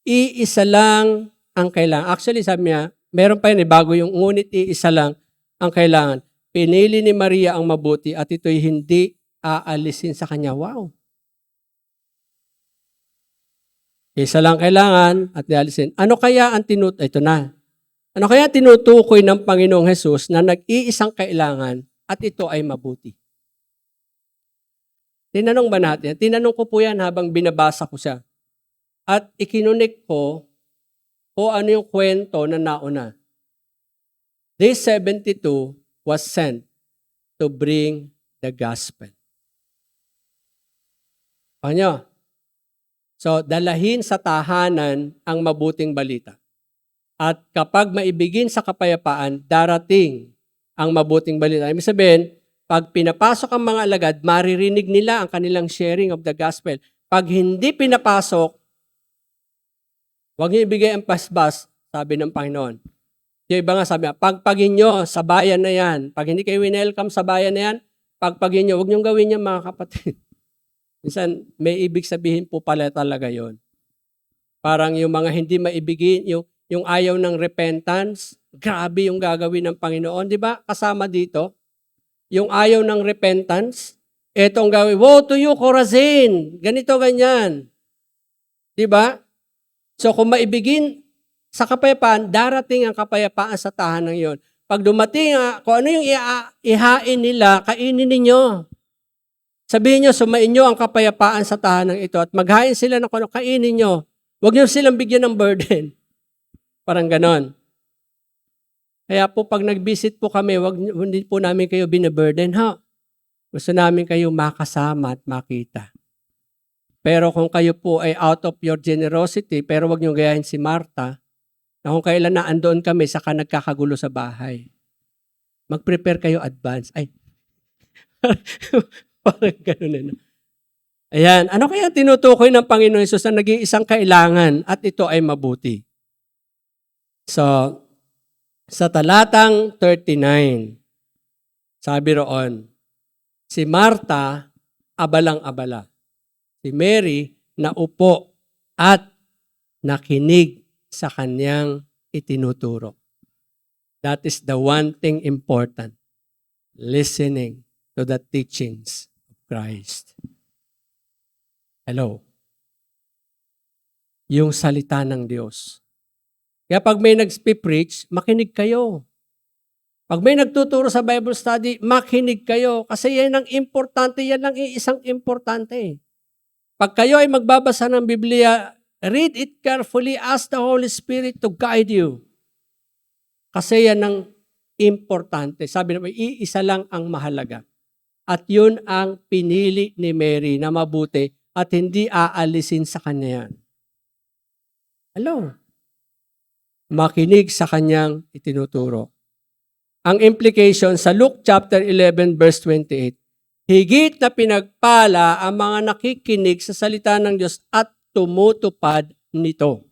Iisa lang ang kailangan. Actually, sabi niya, meron pa yun bago yung ngunit iisa lang ang kailangan. Pinili ni Maria ang mabuti at ito'y hindi aalisin sa kanya. Wow! Isa lang kailangan at ialisin. Ano kaya ang ito na. Ano kaya tinutukoy ng Panginoong Hesus na nag-iisang kailangan at ito ay mabuti? Tinanong ba natin? Tinanong ko po yan habang binabasa ko siya. At ikinunik ko o ano yung kwento na nauna. Day 72 was sent to bring the gospel. Paano? So, dalahin sa tahanan ang mabuting balita. At kapag maibigin sa kapayapaan, darating ang mabuting balita. Ibig sabihin, pag pinapasok ang mga alagad, maririnig nila ang kanilang sharing of the gospel. Pag hindi pinapasok, huwag niyo ibigay ang pasbas, sabi ng Panginoon. Yung iba nga sabi, pagpagin nyo sa bayan na yan. Pag hindi kayo winelcome sa bayan na yan, pagpagin nyo, huwag nyo gawin yan mga kapatid. Minsan, may ibig sabihin po pala talaga yon. Parang yung mga hindi maibigin, yung ayaw ng repentance, grabe yung gagawin ng Panginoon. Di ba? Kasama dito, yung ayaw ng repentance, etong gawin, woe to you, Chorazin! Ganito, ganyan. Di ba? So kung maibigin sa kapayapaan, darating ang kapayapaan sa tahanan yon. Pag dumating, kung ano yung ihain nila, kainin ninyo. Sabihin nyo, sumain nyo ang kapayapaan sa tahanan ito at maghain sila ng kung ano, kainin nyo. Huwag nyo silang bigyan ng burden. Parang ganon. Kaya po pag nag-visit po kami, hindi po namin kayo binaburden, ha? Gusto namin kayo makasama at makita. Pero kung kayo po ay out of your generosity, pero wag nyo gayahin si Martha, na kung kailan na andoon kami, saka nagkakagulo sa bahay. Mag-prepare kayo advance. Ay, parang gano'n. Ayan, ano kaya tinutukoy ng Panginoon Hesus na nag-iisang kailangan at ito ay mabuti? So, sa talatang 39, sabi roon, si Martha, abalang-abala. Si Mary, naupo at nakinig sa kanyang itinuturo. That is the one thing important. Listening to the teachings of Christ. Hello. Yung salita ng Diyos. Kaya pag may nag-preach, makinig kayo. Pag may nagtuturo sa Bible study, makinig kayo. Kasi yan ang importante, yan lang isang importante. Pag kayo ay magbabasa ng Biblia, read it carefully, ask the Holy Spirit to guide you. Kasi yan ang importante. Sabi naman, iisa lang ang mahalaga. At yun ang pinili ni Mary na mabuti at hindi aalisin sa kanya yan. Hello? Makinig sa kanyang itinuturo. Ang implication sa Luke chapter 11 verse 28, higit na pinagpala ang mga nakikinig sa salita ng Diyos at tumutupad nito.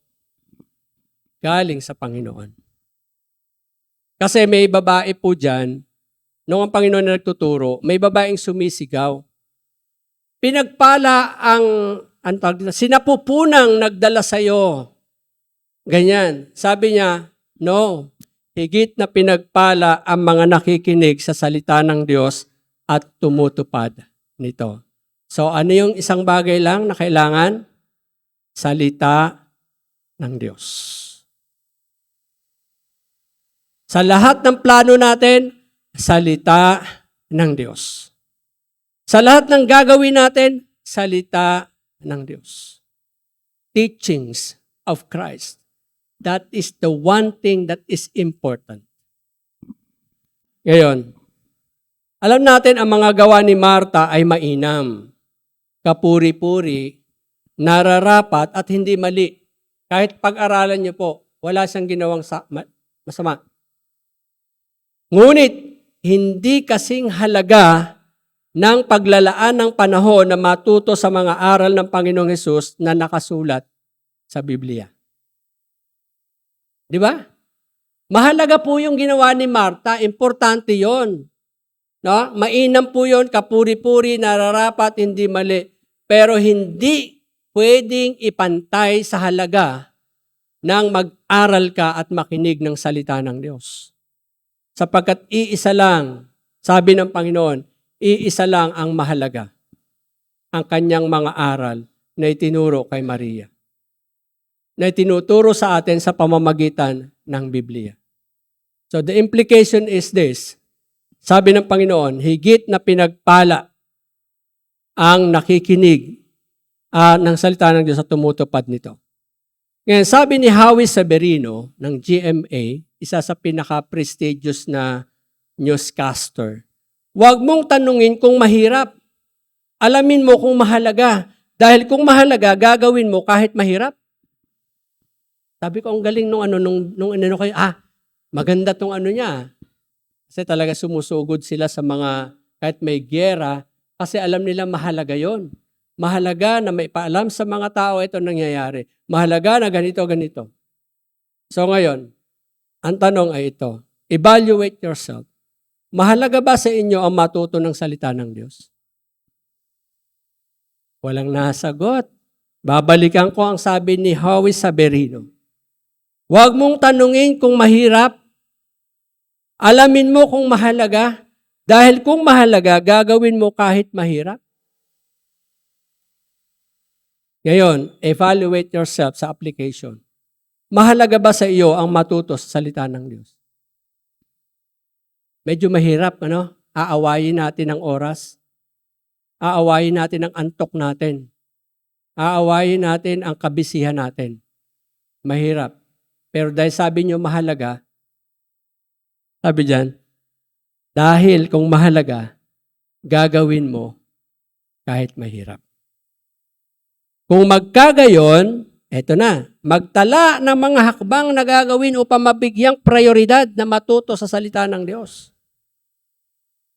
Galing sa Panginoon. Kasi may babae po dyan, nung ang Panginoon na nagtuturo, may babaeng sumisigaw. Pinagpala sinapupunang nagdala sa'yo. Ganyan. Sabi niya, no, higit na pinagpala ang mga nakikinig sa salita ng Diyos at tumutupad nito. So ano yung isang bagay lang na kailangan? Salita ng Diyos. Sa lahat ng plano natin, salita ng Diyos. Sa lahat ng gagawin natin, salita ng Diyos. Teachings of Christ. That is the one thing that is important. Ngayon, alam natin ang mga gawa ni Martha ay mainam, kapuri-puri, nararapat at hindi mali. Kahit pag-aralan niyo po, wala siyang ginawang masama. Ngunit, hindi kasing halaga ng paglalaan ng panahon na matuto sa mga aral ng Panginoong Hesus na nakasulat sa Biblia. Di ba? Mahalaga po yung ginawa ni Martha, importante yon. No? Mainam po yon, kapuri-puri, nararapat, hindi mali. Pero hindi pwedeng ipantay sa halaga ng mag-aral ka at makinig ng salita ng Diyos. Sapagkat iisa lang, sabi ng Panginoon, iisa lang ang mahalaga, ang kanyang mga aral na itinuro kay Maria, na itinuturo sa atin sa pamamagitan ng Biblia. So the implication is this, sabi ng Panginoon, higit na pinagpala ang nakikinig ng salita ng Diyos at tumutupad nito. Ngayon, sabi ni Howie Severino ng GMA, isa sa pinaka-prestigious na newscaster, huwag mong tanungin kung mahirap. Alamin mo kung mahalaga. Dahil kung mahalaga, gagawin mo kahit mahirap. Sabi ko, ang galing nung kayo, maganda tong niya. Kasi talaga sumusugod sila sa mga, kahit may giyera, kasi alam nila mahalaga yon. Mahalaga na may paalam sa mga tao ito nangyayari. Mahalaga na ganito. So ngayon, ang tanong ay ito, evaluate yourself. Mahalaga ba sa inyo ang matuto ng salita ng Diyos? Walang nasagot. Babalikan ko ang sabi ni Howie Saberino. Huwag mong tanungin kung mahirap. Alamin mo kung mahalaga. Dahil kung mahalaga, gagawin mo kahit mahirap. Ngayon, evaluate yourself sa application. Mahalaga ba sa iyo ang matuto sa salita ng Diyos? Medyo mahirap, ano? Aawayin natin ang oras. Aawayin natin ang antok natin. Aawayin natin ang kabisihan natin. Mahirap. Pero dahil sabi niyo mahalaga, sabi diyan, dahil kung mahalaga, gagawin mo kahit mahirap. Kung magkagayon, eto na, magtala ng mga hakbang na gagawin upang mabigyang prioridad na matuto sa salita ng Diyos.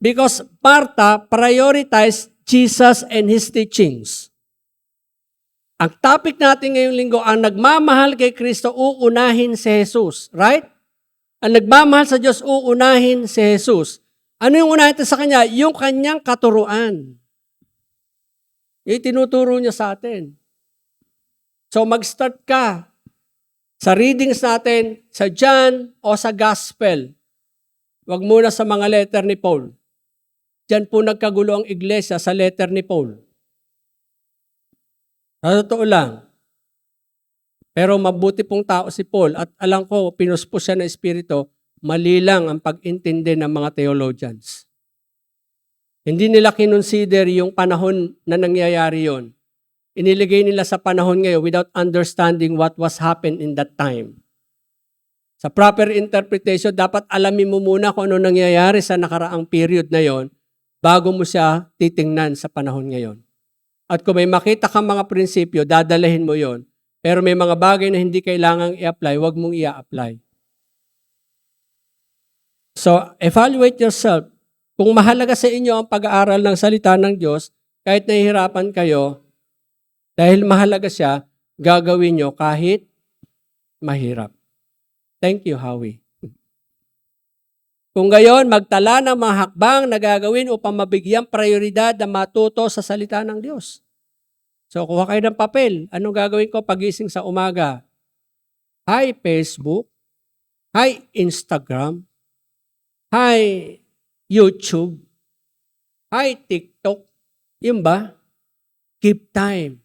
Because Martha prioritized Jesus and His teachings. Ang topic natin ngayong linggo, ang nagmamahal kay Kristo, uunahin si Jesus. Right? Ang nagmamahal sa Diyos, uunahin si Jesus. Ano yung unahin sa Kanya? Yung Kanyang katuruan. Yung tinuturo niya sa atin. So mag-start ka sa readings natin sa John o sa Gospel. Huwag muna sa mga letter ni Paul. Diyan po nagkagulo ang iglesia sa letter ni Paul. Sa totoo lang. Pero mabuti pong tao si Paul at alam ko, pinuspos siya ng Espiritu, mali lang ang pag-intindi ng mga theologians. Hindi nila kinonsider yung panahon na nangyayari yon. Iniligay nila sa panahon ngayon without understanding what was happened in that time. Sa proper interpretation, dapat alamin mo muna kung ano nangyayari sa nakaraang period na yon bago mo siya titingnan sa panahon ngayon. At kung may makita kang mga prinsipyo, dadalahin mo yon. Pero may mga bagay na hindi kailangang i-apply, huwag mong i-apply. So, evaluate yourself. Kung mahalaga sa inyo ang pag-aaral ng salita ng Diyos, kahit nahihirapan kayo, dahil mahalaga siya, gagawin nyo kahit mahirap. Thank you, Howie. Kung gayon, magtala ng mga hakbang na gagawin upang mabigyang prioridad na matuto sa salita ng Diyos. So, kuha kayo ng papel. Anong gagawin ko pagising sa umaga? Hi, Facebook. Hi, Instagram. Hi, YouTube. Hi, TikTok. Yun ba? Keep time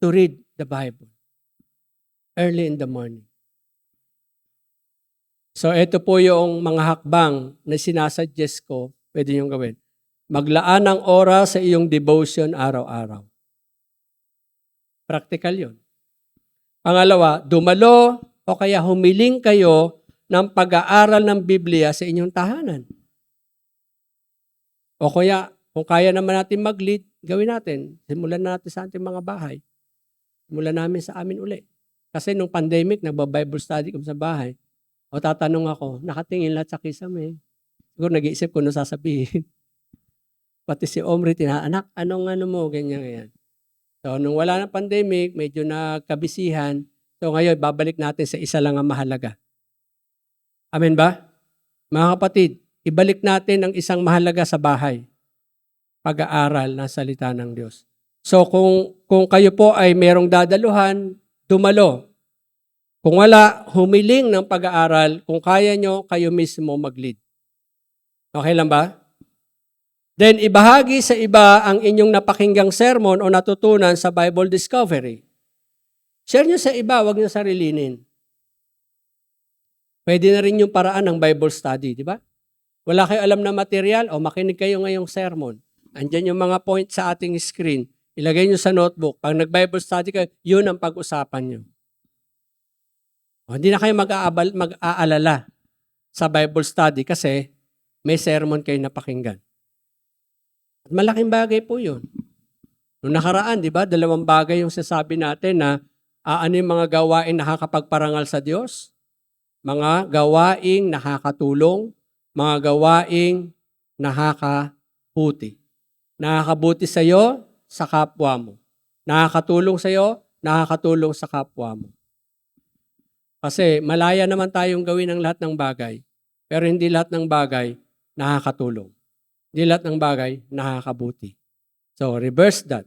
to read the Bible early in the morning. So, ito po yung mga hakbang na sinasuggest ko, pwede niyong gawin. Maglaan ng oras sa iyong devotion araw-araw. Practical yun. Pangalawa, dumalo o kaya humiling kayo ng pag-aaral ng Biblia sa inyong tahanan. O kaya, kung kaya naman natin mag-lead, gawin natin. Simulan natin sa ating mga bahay. Simulan namin sa amin uli. Kasi nung pandemic, nagba-Bible study kami sa bahay. O tatanong ako, nakatingin lahat sa kisame. Siguro nag-iisip ko ano sasabihin. Pati si Omri, anak, anong ano mo, ganyan. So, nung wala ng pandemic, medyo nagkabisihan. So, ngayon, babalik natin sa isa lang ang mahalaga. Amen ba? Mga kapatid, ibalik natin ang isang mahalaga sa bahay. Pag-aaral ng salita ng Diyos. So, kung kayo po ay merong dadaluhan, dumalo. Kung wala, humiling ng pag-aaral. Kung kaya nyo, kayo mismo mag-lead. Okay lang ba? Then, ibahagi sa iba ang inyong napakinggang sermon o natutunan sa Bible Discovery. Share nyo sa iba, huwag nyo sarilinin. Pwede na rin yung paraan ng Bible study, di ba? Wala kayo alam na material, o makinig kayo ngayong sermon. Andyan yung mga point sa ating screen. Ilagay nyo sa notebook. Pag nag-Bible study kayo, yun ang pag-usapan nyo. O, hindi na kayo mag-aalala sa Bible study kasi may sermon kayo napakinggan. At malaking bagay po yun. Noong nakaraan, di ba, 2 bagay yung sasabi natin na ano yung mga gawain nakakapagparangal sa Diyos, mga gawaing nakakatulong, mga gawaing nakakabuti. Nakakabuti sa iyo, sa kapwa mo. Nakakatulong sa iyo, nakakatulong sa kapwa mo. Kasi malaya naman tayong gawin ang lahat ng bagay, pero hindi lahat ng bagay nakakatulong. Hindi lahat ng bagay nakakabuti. So, reverse that.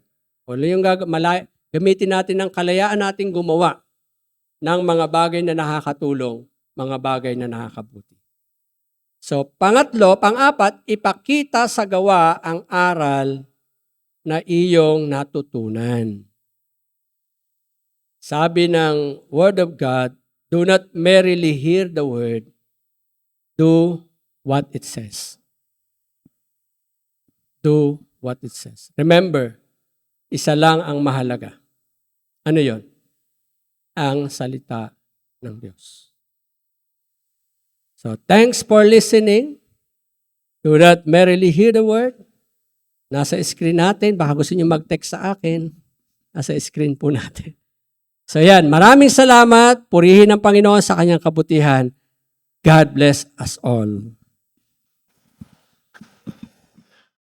Gamitin natin ang kalayaan nating gumawa ng mga bagay na nakakatulong, mga bagay na nakakabuti. So, pang-apat, ipakita sa gawa ang aral na iyong natutunan. Sabi ng Word of God, do not merely hear the word, do what it says. Do what it says. Remember, isa lang ang mahalaga. Ano yon? Ang salita ng Diyos. So, thanks for listening. Do not merely hear the word. Nasa screen natin. Baka gusto niyo mag-text sa akin. Nasa screen po natin. So yan, maraming salamat. Purihin ang Panginoon sa kanyang kabutihan. God bless us all.